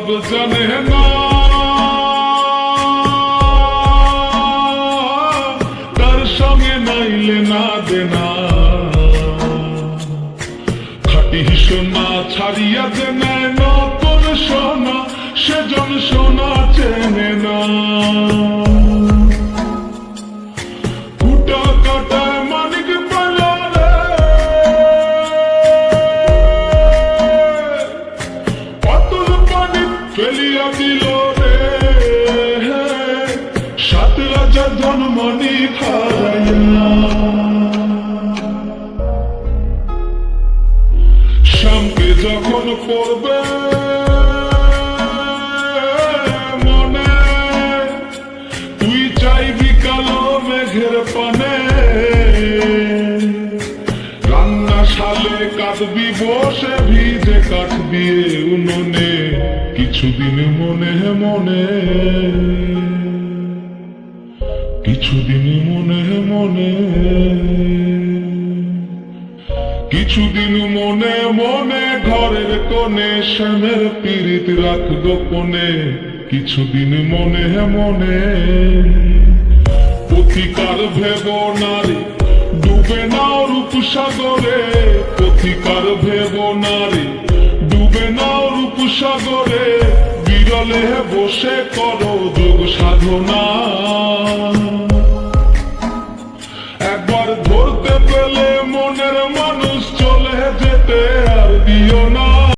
সব জানে না, তার সঙ্গে নাইলে না দেনা, খাটি সোনা ছাড়িয়া যে নেয় নতুন সোনা, সেজন সোনা চেনে না। কুটা কাটায় মানিক পেল রে, পাতল পানি ফেলিয়া দিল রে, সাত রাজা ধনমণি হারাইয়া। শামকে যখন পড়বে মনে, তুই চাইবি কালো মেঘের পানে, রান্না শালে কাটবি বসে ভিজে কাঠ দিয়ে উনুনে, কিছুদিন মনে মনে, কিছুদিন মনে মনে, কিছুদিন মনে মনে ঘরের কোণে শ্যামের পীড়িত রাখবো কোণে, কিছুদিন মনে মনে। পথিকার ভেব নারী ডুবে নাও রূপসাগরে, পথিকার ভেব নারী ডুবে নাও রূপসাগরে, বিরলে বসে করো যোগ সাধনা।